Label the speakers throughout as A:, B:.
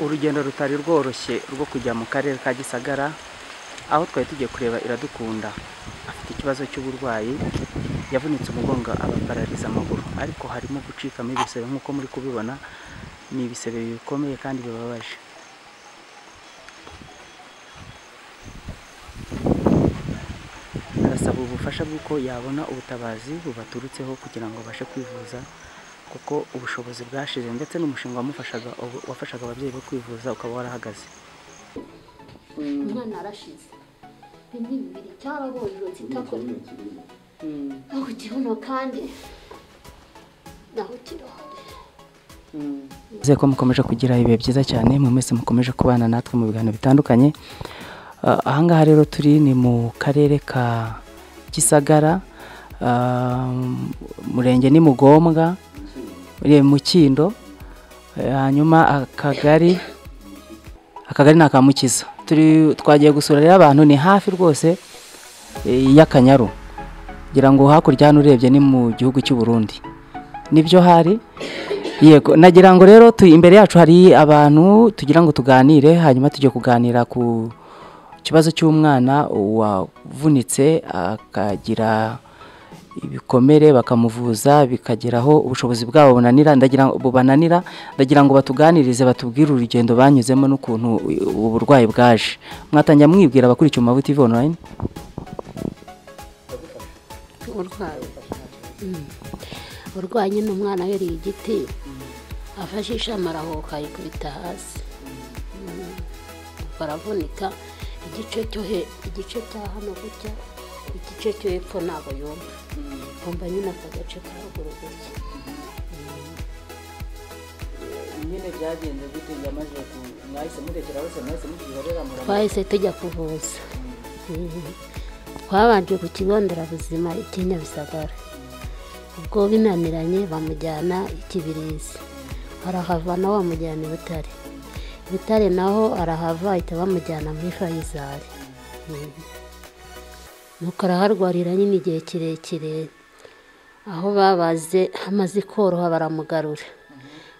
A: urugendo rutari rworoshye rwo kujya mu karere ka Gisagara, aho twari tugiye kureba Iradukunda afite ikibazo cy'uburwayi, yavunitse umugongo abaparariza amaguru, ariko harimo gucikamo ibisebe nk'uko muri kubibona. Ni ibisebe bikomeye kandi bibabaje. Arasaba ubufasha bw'uko yabona ubutabazi bubaturutseho kugira ngo abashe kwivuza, kuko ubushobozi bwashize ndetse n'umushinga wafashaga ababyeyi bo kwivuza ukaba warahagaze.
B: Umwana arashize bibiri cyarabojwe kitakora aho kibuno kandi naho kirahari.
A: Ko mukomeje kugira ibihe byiza cyane, mu mwese mukomeje kubana natwe mu biganiro bitandukanye. Ahangaha rero turi ni mu karere ka Gisagara, murenge ni Mugombwa, mu Kindo, hanyuma akagari ni Akamukiza. Twagiye gusura rero abantu, ni hafi rwose y'Akanyaru, ngira ngo hakurya hano urebye ni mu gihugu cy'u Burundi. Nibyo hari. Yego, nagira ngo rero imbere yacu hari abantu tugira ngo tuganire, hanyuma tujye kuganira ku kibazo cy'umwana wavunitse akagira ibikomere, bakamuvuza bikageraho ubushobozi bwabo bubananira. Ndagira ngo batuganirize, batubwire urugendo banyuzemo n'ukuntu ubu burwayi bwaje. Mwatangira mwibwira abakurikiye Mubi TV online.
B: Urwaye n'umwana yari igiti afashisha amarahoka yikubita hasi, baravunika igice cya hano gutya, igice cyo hepfo ntabwo yumva nyine aka gace ka ruguru gutya.
A: Nyine byagenze gute? Yamaze mwahise murekera hose, mwahise mukizorera murama?
B: Twahise tujya kuvuza. Twabanje ku kigo nderabuzima Nyabisagara, ubwo binaniranye bamujyana Ikibirizi, arahava nawe bamujyana Butare naho arahava ahita bamujyana muri Fayizari. Nuko araharwarira nyine igihe kirekire, aho babaze hamaze koroha baramugarura.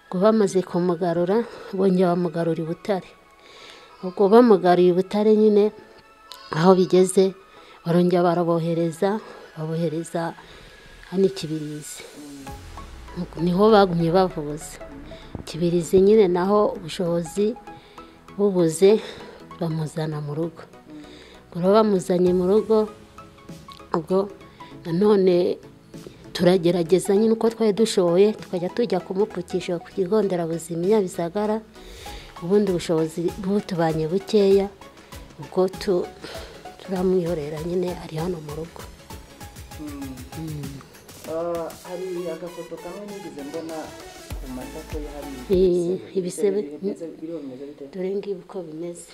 B: Ngo bamaze kumugarura bongera bamugarura Butare. Ubwo bamugariye Butare nyine aho bigeze barongera babohereza hano Ikibirizi. Niho bagumye bavuza Ikibirizi nyine, naho ubushobozi bubuze bamuzana mu rugo. Ngo bamuzanye mu rugo, ubwo nanone turagerageza nyine uko twari dushoboye, tukajya tujya kumupfukisha ku kigo nderabuzima Nyabisagara. Ubundi ubushobozi butubanye bukeya, ubwo turamwihorera nyine ari hano mu rugo.
A: Hari agafoto kamwe nigize mbona ku matako ye, hari
B: ibisebe dore ngibi uko bimeze.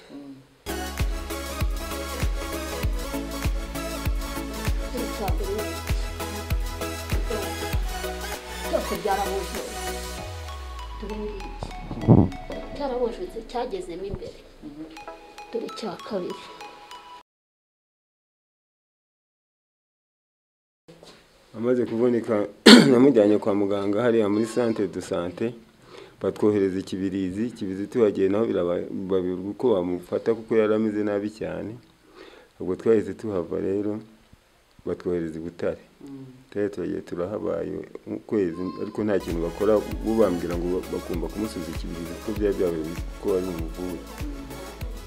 B: Cyarabujwe cyagezemo imbere, dore cya kabiri.
C: Amaze kuvunika namujyanye kwa muganga hariya muri centre de santé, batwohereza Ikibirizi tuhagiye naho birababirwa uko bamufata kuko yarameze nabi cyane. Ubwo twahise tuhava rero batwohereza Butare. Turagiye turahabaye ukwezi, ariko nta kintu bakora. Bubambwira ngo bagomba kumusubiza Ikibirizi kuko byabaye ko ari umuvuri.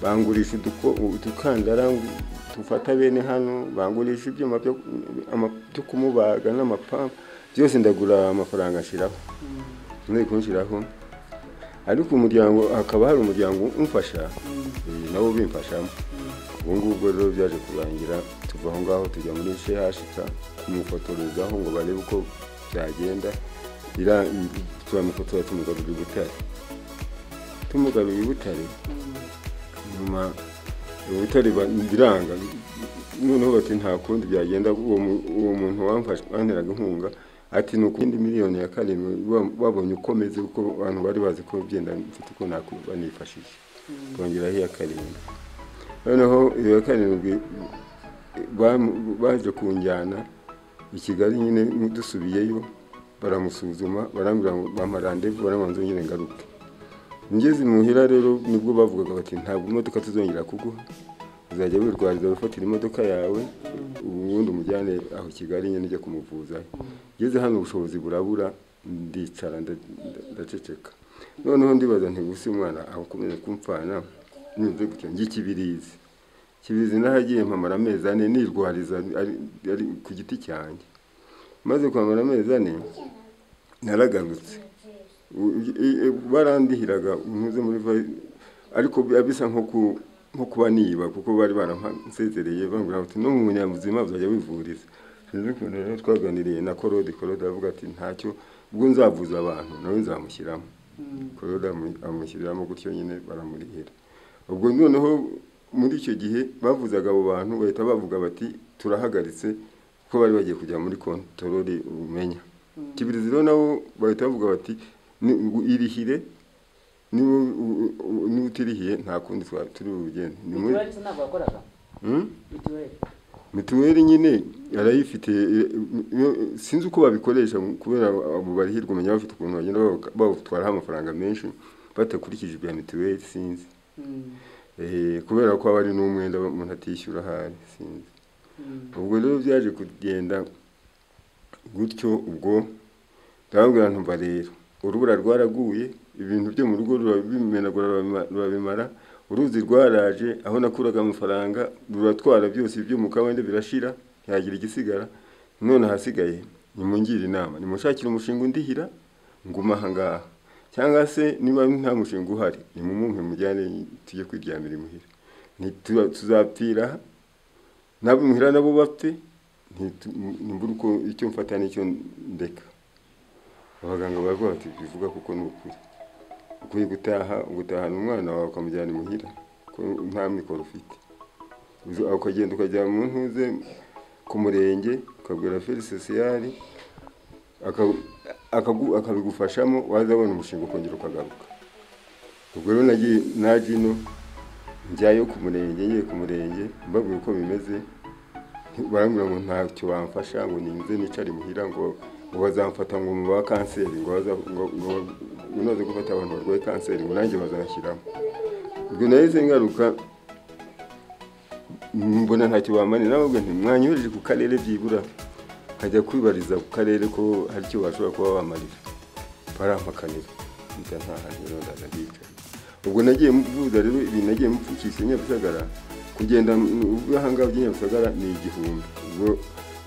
C: Bangurisha udukandara tufata bene hano, bangurisha ibyuma byo kumubaga n'amapamba byose, ndagura amafaranga ashiraho. Nari kunshiraho, ariko umuryango hakaba hari umuryango umfasha, nabo bimfashamo. Ubu ngubwo rero byaje kurangira, tuva aho ngaho tujya muri CHK kumufotorezaho ngo barebe uko byagenda. Turamufotora tumugarura Butare. Tumugaruye Butare, nyuma Butare biranga, noneho bati nta kundi byagenda. Uwo muntu wamfashe anteraga inkunga ati nuko indi miliyoni ya 7 babonye ukomeze, uko abantu bari bazi ko byenda mfite uko nakubanifashisha. Bongera hiya 7. Noneho iyo 7 baje kunjyana I Kigali nyine, dusubiyeyo baramusuzuma, barambwira ngo bampa rendez-vous, baramanze nyine ngaruke. ngeze muhira rero nibwo bavugaga bati ntabwo imodoka tuzongera kuguha, uzajya wirwariza wifatira imodoka yawe ubundi umujyane aho Kigali nyine ujya kumuvuza. Ngeze hano ubushobozi burabura, ndicara ndaceceka. Noneho ndibaza nti gusa umwana akomeza kumfana nimve gutyo ngikibirizi. Kibirizi nahagiye mpamara amezi 4 nirwariza ari ku giti cyanjye. Maze kwamara amezi 4 naragarutse. Barandihiraga ntuze muri ariko bisa nko kuba niba kuko bari baransezereye bambwira bati no mu munyabuzima uzajya wivuriza. Sinzi ko rero twaganiriye na Korode avuga ati ntacyo ubwo nzavuza abantu nawe nzamushyiramo. Korode amushyiramo gutyo nyine baramurihira. Ubwo noneho muri icyo gihe bavuzaga abo bantu bahita bavuga bati turahagaritse ko bari bagiye kujya muri kontorori umenya. Kibirizi rero nabo bahita bavuga bati irihire ni utirihiye nta kundi turi ubugeni. Mituweli nyine arayifite, sinzi uko babikoresha kubera abo barihirwa umenya bafite ukuntu bagenda bawutwaraho amafaranga menshi batakurikije ibya mituweli sinzi. Kubera ko abari n'umwenda umuntu atishyura ahari sinzi. Ubwo rero byaje kugenda gutyo. Ubwo ndababwira ntumva rero urubura rwaraguye, ibintu byo mu rugo rurabimara, uruzi rwaraje, aho nakuraga amafaranga ruratwara byose ibyo mu kabande birashira, ntihagira igisigara. None hasigaye nimungira inama, nimushakira umushinga undihira nguma aha ngaha, cyangwa se niba nta mushinga uhari nimumumpe mujyane tujye kwiryamira imuhira, tuzapfira nabo imuhira nabo bapfe, nimbura uko icyo mfata n'icyo ndeka. Abaganga baravuga bati bivuga kuko ni ukuri, ukwiye gutahana umwana wawe ukamujyana imuhira ko nta mikoro ufite. Ukagenda ukajya mu ntuze ku murenge ukabwira feri sosiyali akabigufashamo, wazabona umushinga ukongera ukagaruka. Ubwo rero naje ino njyayo ku murenge, ngiye ku murenge mbabwira uko bimeze, barambwira ngo ntacyo bamfasha, ngo ninze nicare imuhira, ngo bazamfata ngo mu ba kanseri, ngo unoze gufata abantu barwaye kanseri ngo nanjye bazashyiramo. Ubwo nahise ngaruka mbona ntacyo bamani, nababwira nti mwanyohereje ku karere byibura nkajya kwibariza ku karere ko hari icyo bashobora kuba bamarira. Barampakanira mpita ntaha rero ndahica. Ubwo nagiye mvuza rero ibintu nagiye mupfukisha Nyabisagara, kugenda ubwahanga by'Nyabisagara ni 1000. Ubwo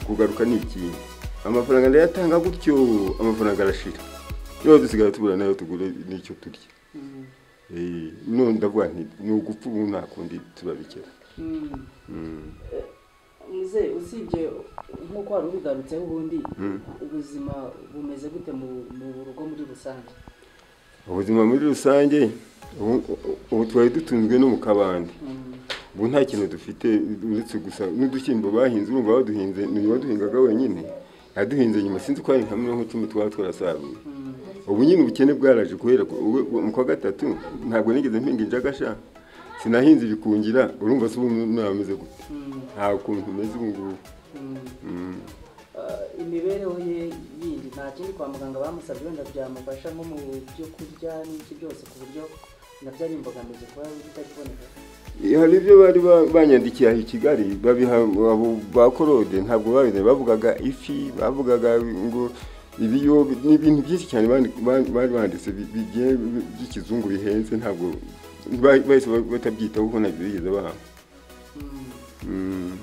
C: kugaruka ni ikindi, amafaranga ndayatanga gutyo, amafaranga arashira. Yo dusigara tubura nayo tugure n'icyo turya. None ndavuga nti ni ugupfa ubu nta kundi turabikera.
A: Muze usibye nkuko wari ubigarutseho ubundi, ubuzima bumeze gute mu rugo muri rusange?
C: Ubuzima muri rusange ubu twari dutunzwe no mu kabande. Ubu nta kintu dufite uretse gusa n'udushyimbo bahinze, urumva baduhinze niyo duhingaga wenyine, yaduhinze nyuma sinzi ko ari nka 10 twaba twarasaruye. Ubu nyine ubukene bwaraje kubera mu kwa gatatu ntabwo nigeze mpinga injagasha, sinahinze ibikungira, urumva se ubu nameze gute? Nta kuntu meze ubu ngubu.
A: Imibereho ye yindi nta kindi kwa muganga bamusabye wenda byamufasha nko mu byo kurya n'iki byose, ku buryo nabyo ari imbogamizi kuba bitakiboneka?
C: Hari ibyo bari banyandikiye aho i Kigali babiha abo ba Korode, ntabwo babine bavugaga ifi, bavugaga ngo ibiyo n'ibintu byinshi cyane bari banditse by'ikizungu bihenze, ntabwo bahise batabyitaho kuko nabyo bigeze baha.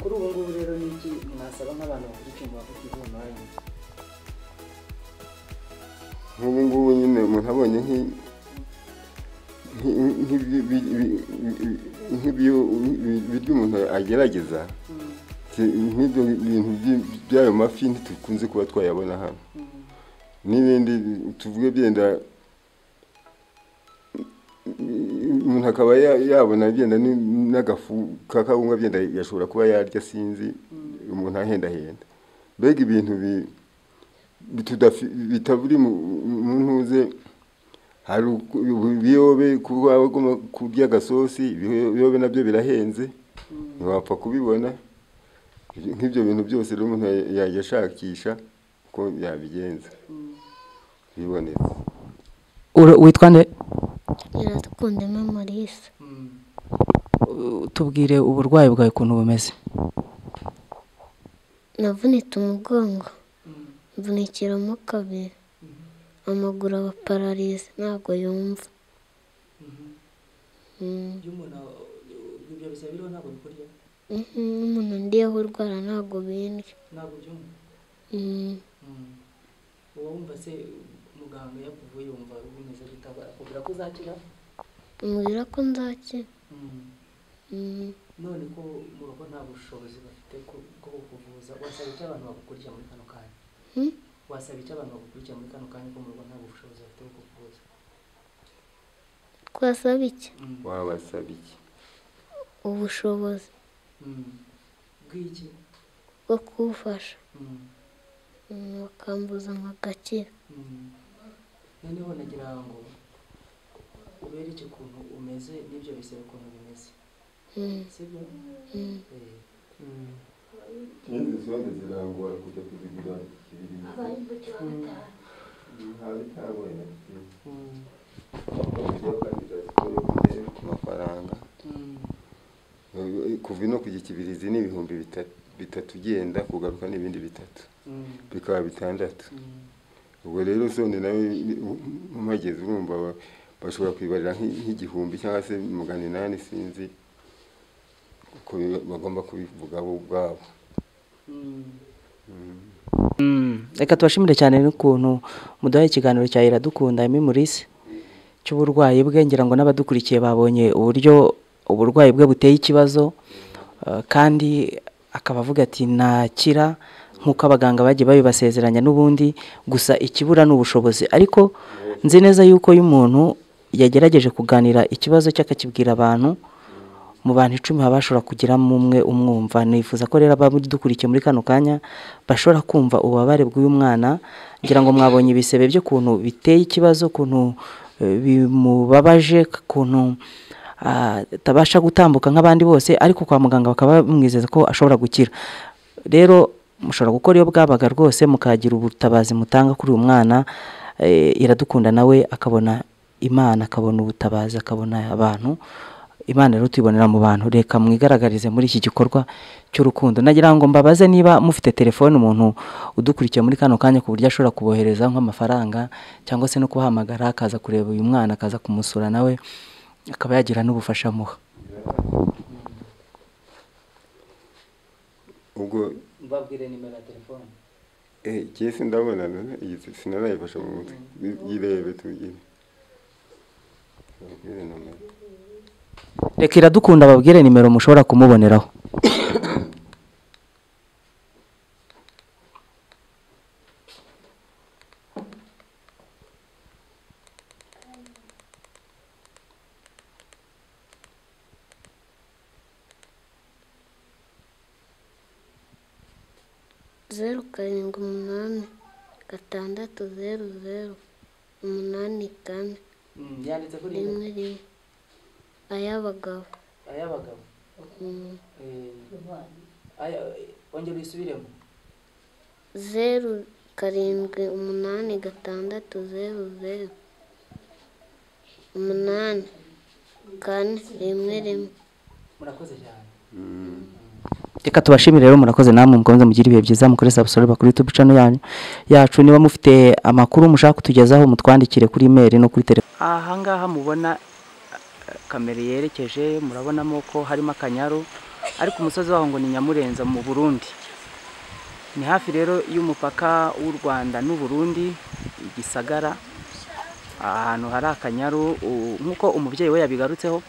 A: Kuri ubu ngubu rero n'iki mwasaba nk'abantu bakurikiye bakuvunanye?
C: Nk'ubu ngubu nyine umuntu abonye nk'ibyo umuntu agerageza, nk'ibyo bintu by'ayo mafi ntitukunze kuba twayabona hano. N'ibindi tuvuge byenda umuntu akaba yabona byenda n'agafu kakawunga byenda yashobora kuba yarya sinzi, umuntu ahendahenda. Mbega ibintu bitaburi mu ntuze, hari ibiyobe kurya agasosi, ibiyobe nabyo birahenze ntiwapfa kubibona. Nk'ibyo bintu byose rero umuntu yajya ashakisha ko yabigenza bibonetse.
A: Witwa nde?
B: Iradukunda Maurice.
A: Tubwire uburwayi bwawe ukuntu bumeze.
B: Navunitse umugongo, mvunikiramo kabiri, amaguru aba pararize ntabwo yumva. Umuntu ndiyeho urwara ntabwo bindya.
A: Uba wumva se muganga yakuvuye wumva bimeze bitaba akubwira ko uzakira?
B: Umubwira ko nzakira.
A: None ko mu rugo nta bushobozi bafite bwo kukuvuza, wasaba icyo abantu bagukurikira muri kano kanya? Wasaba icyo abantu bagukurikira muri kano kanya ko mu rugo nta bushobozi bafite bwo kukuvuza?
B: Twasaba iki?
C: Wabasaba iki?
B: Ubushobozi
A: bw'iki?
B: bwo kuwufasha, bakambuza nkagakira.
A: Noneho nagira ngo ubere icyo kuntu umeze n'ibyo bisebe ukuntu bimeze, sibyo?
C: Izisonde zirangora kujya kuzigura ikibirizi. Amafaranga kuva ino kujya ikibirizi ni ibihumbi bitatu ugenda kugaruka n'ibindi bitatu bikaba 6. Ubwo rero sonde nawe umageze urumva bashobora kwibarira nk'igihumbi cyangwa se 800 sinzi uko bagomba kubivuga bo ubwabo.
A: Reka tubashimire cyane n'ukuntu mudaha ikiganiro cya Iradukunda Maurice cy'uburwayi bwe. Ngira ngo n'abadukurikiye babonye uburyo uburwayi bwe buteye ikibazo, kandi akaba avuga ati nakira nk'uko abaganga bagiye babibasezeranya n'ubundi, gusa ikibura n'ubushobozi. Ariko nzi neza yuko iyo umuntu yagerageje kuganira ikibazo cye akakibwira abantu, mu bantu 10 habashobora kugiramo umwe umwumva. Nifuza ko rero abadukurikiye muri kano kanya bashobora kumva ububabare bw'uyu mwana. Ngira ngo mwabonye ibisebe byo kuntu biteye ikibazo, kuntu bimubabaje, kuntu tabasha gutambuka nk'abandi bose, ariko kwa muganga bakaba bamwizeza ko ashobora gukira. Rero mushobora gukora iyo bwabaga rwose mukagira ubutabazi mutanga kuri uyu mwana. Iradukunda nawe akabona Imana, akabona ubutabazi, akabona abantu. Imana rero tuyibonera mu bantu. Reka mwigaragarize muri iki gikorwa cy'urukundo. Nagira ngo mbabaze niba mufite telefone umuntu udukurikiye muri kano kanya ku buryo ashobora kubohereza nk'amafaranga cyangwa se no kuhamagara akaza kureba uyu mwana, akaza kumusura nawe akaba yagira n'ubufasha muha.
C: Ubwo
A: mbabwire nimero ya telefone.
C: Kese ndabona iyi sinarayifasha mu mutwe. Yirebe tugire.
A: Reka Iradukunda babwire nimero mushobora kumuboneraho.
B: Zeru 7 8 6 0 0 8 4.
A: Yanditse kuri
B: rimwe. Ayabagabo.
A: Ongera isubiremo.
B: 0 7 8 6 0 0 8 4 1.
A: Murakoze cyane. Reka tubashimire rero, murakoze namwe, mukomeze mugire ibihe byiza, mukore subscribe kuri YouTube channel yacu. Niba mufite amakuru mushaka kutugezaho mutwandikire kuri email no kuri telefone. Aha ngaha mubona kamera yerekeje, murabonamo ko harimo akanyaru, ariko umusozi waho ngo ni Nyamurenza mu Burundi. Ni hafi rero y'umupaka w'u Rwanda n'u Burundi, Igisagara, ahantu hari akanyaru. Nkuko umubyeyi we yabigarutseho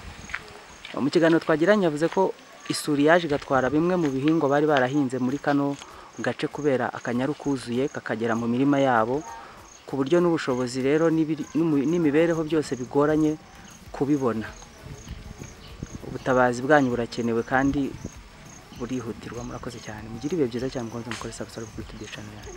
A: mu kiganiro twagiranye, yavuze ko isuri yaje gatwara bimwe mu bihingwa bari barahinze muri kano gace kubera akanyaru kuzuye kakagera mu mirima yabo, ku buryo n'ubushobozi rero n'imibereho byose bigoranye kubibona. Ubutabazi bwanyu burakenewe kandi burihutirwa. Murakoze cyane, mugire ibihe byiza cyane, mukomeze mukore subscribe kuri YouTube channel yacu.